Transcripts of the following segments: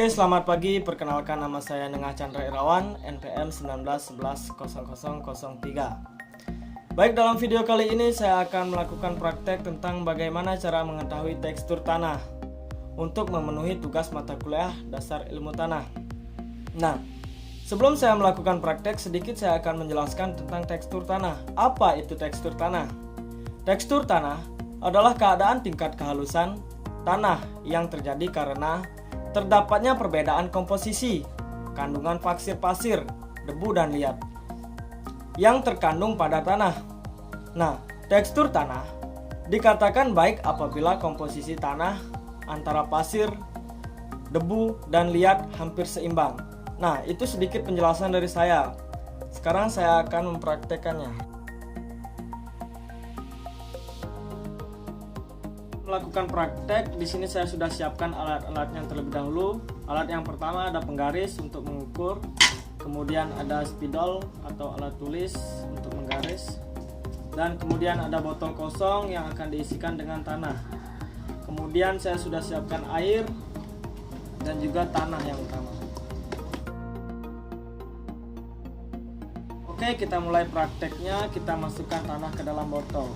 Oke, selamat pagi. Perkenalkan, nama saya Nengah Chandra Irawan, NPM 19110003. Baik, dalam video kali ini saya akan melakukan praktek tentang bagaimana cara mengetahui tekstur tanah untuk memenuhi tugas mata kuliah dasar ilmu tanah. Nah, sebelum saya melakukan praktek, sedikit saya akan menjelaskan tentang tekstur tanah. Apa itu tekstur tanah? Tekstur tanah adalah keadaan tingkat kehalusan tanah yang terjadi karena terdapatnya perbedaan komposisi, kandungan pasir, debu dan liat yang terkandung pada tanah. Nah, tekstur tanah dikatakan baik apabila komposisi tanah antara pasir, debu, dan liat hampir seimbang. Nah, itu sedikit penjelasan dari saya. Sekarang saya akan mempraktekannya. Melakukan praktek, di sini saya sudah siapkan alat-alatnya terlebih dahulu. Alat yang pertama ada penggaris untuk mengukur, kemudian ada spidol atau alat tulis untuk menggaris, dan kemudian ada botol kosong yang akan diisikan dengan tanah. Kemudian saya sudah siapkan air dan juga tanah yang utama. Oke, kita mulai prakteknya. Kita masukkan tanah ke dalam botol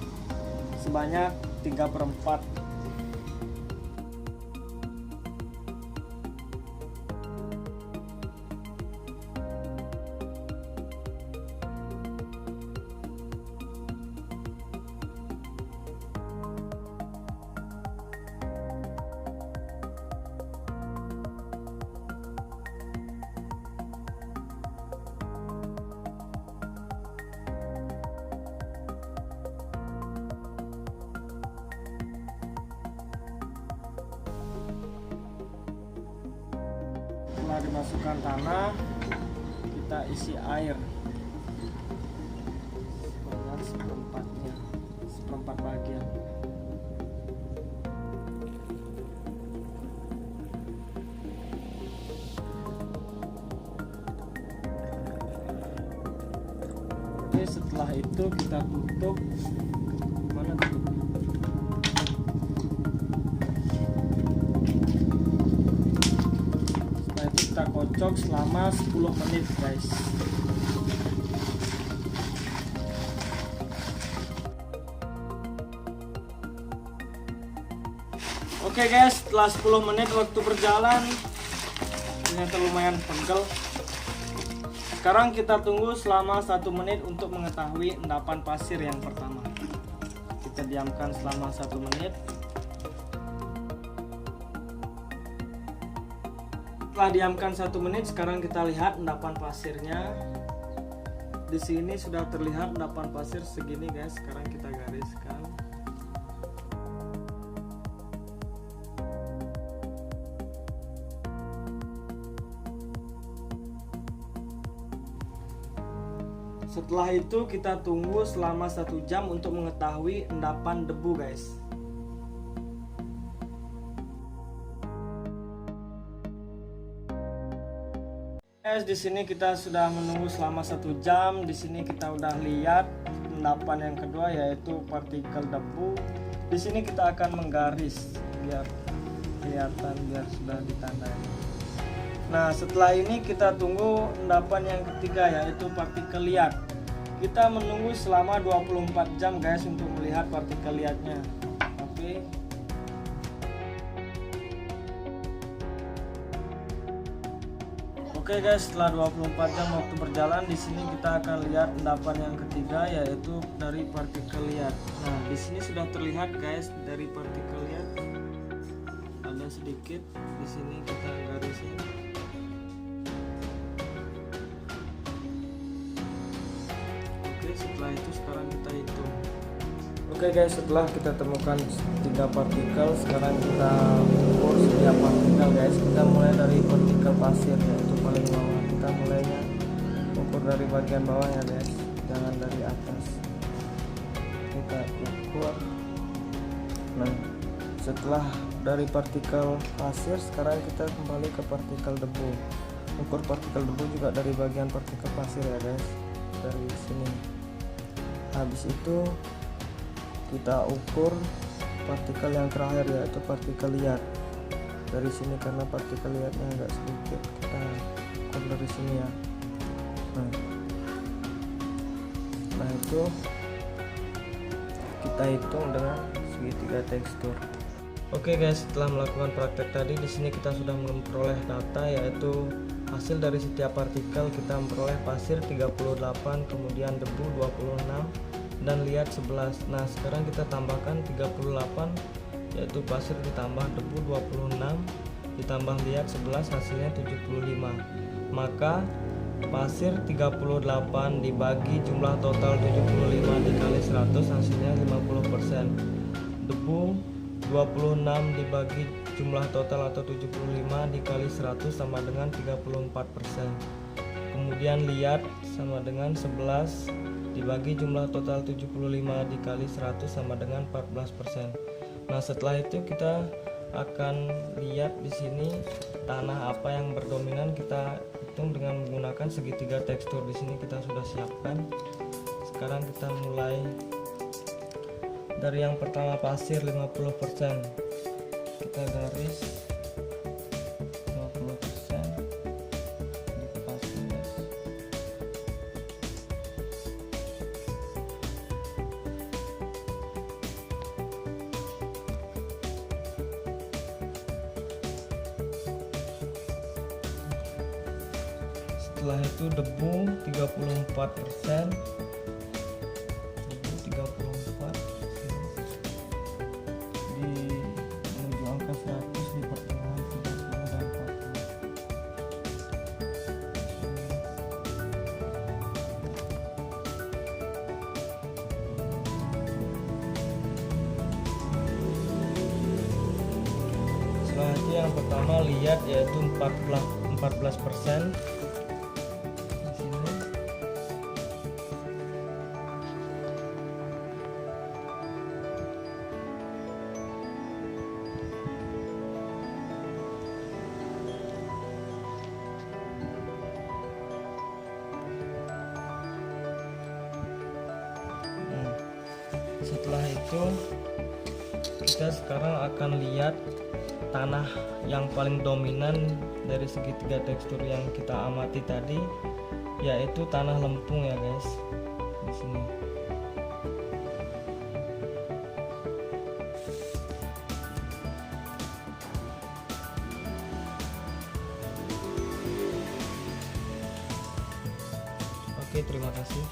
sebanyak 3/4. Setelah dimasukkan tanah, kita isi air sebanyak seperempat bagian. Oke, setelah itu kita tutup. Mana tutup? Kita kocok selama 10 menit, guys. Oke guys, setelah 10 menit waktu berjalan, ternyata lumayan pegel. Sekarang kita tunggu selama 1 menit untuk mengetahui endapan pasir yang pertama. Kita diamkan selama 1 menit. Setelah diamkan 1 menit, sekarang kita lihat endapan pasirnya. Di sini sudah terlihat endapan pasir segini, guys. Sekarang kita gariskan. Setelah itu kita tunggu selama 1 jam untuk mengetahui endapan debu, guys. Di sini kita sudah menunggu selama 1 jam. Di sini kita udah lihat endapan yang kedua, yaitu partikel debu. Di sini kita akan menggaris biar kelihatan, biar sudah ditandai. Nah, setelah ini kita tunggu endapan yang ketiga, yaitu partikel liat. Kita menunggu selama 24 jam, guys, untuk melihat partikel liatnya. Oke guys, setelah 24 jam waktu berjalan, di sini kita akan lihat endapan yang ketiga, yaitu dari partikel liat. Nah, di sini sudah terlihat, guys, dari partikel liat ada sedikit. Di sini kita garisin. Oke, setelah itu sekarang kita hitung. Oke guys, setelah kita temukan 3 partikel, sekarang kita ukur setiap partikel, guys. Kita mulai dari partikel pasir, yaitu paling bawah. Kita mulainya ukur dari bagian bawah ya, guys, jangan dari atas. Kita ukur. Nah, setelah dari partikel pasir, sekarang kita kembali ke partikel debu. Ukur partikel debu juga dari bagian partikel pasir ya, guys, dari sini. Habis itu kita ukur partikel yang terakhir, yaitu partikel liat. dari sini karena partikel lihatnya agak sedikit, kita ukur dari sini ya. Nah, setelah itu kita hitung dengan segitiga tekstur. Oke guys, setelah melakukan praktek tadi, di sini kita sudah memperoleh data, yaitu hasil dari setiap partikel. Kita memperoleh pasir 38, kemudian debu 26, dan liat 11. Nah, sekarang kita tambahkan 38, yaitu pasir ditambah debu 26 ditambah liat 11, hasilnya 75. Maka pasir 38 dibagi jumlah total 75 dikali 100, hasilnya 50%. Debu 26 dibagi jumlah total atau 75 dikali 100 sama dengan 34%. Kemudian liat sama dengan 11 dibagi jumlah total 75 dikali 100 sama dengan 14%. Nah, setelah itu kita akan lihat di sini tanah apa yang berdominan, kita hitung dengan menggunakan segitiga tekstur. Di sini kita sudah siapkan. Sekarang kita mulai dari yang pertama, pasir 50%. Kita garis 50% di pasir, guys. Setelah itu debu 34%. Setelah itu yang pertama liat, yaitu 14% di sini. Setelah itu kita sekarang akan lihat tanah yang paling dominan dari segitiga tekstur yang kita amati tadi, yaitu tanah lempung ya guys, di sini. Oke, terima kasih.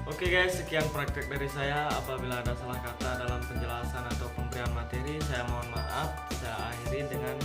Oke guys, sekian praktek dari saya. Apabila ada salah kata dalam penjelasan atau pemberian materi, saya mohon maaf. Saya akhiri dengan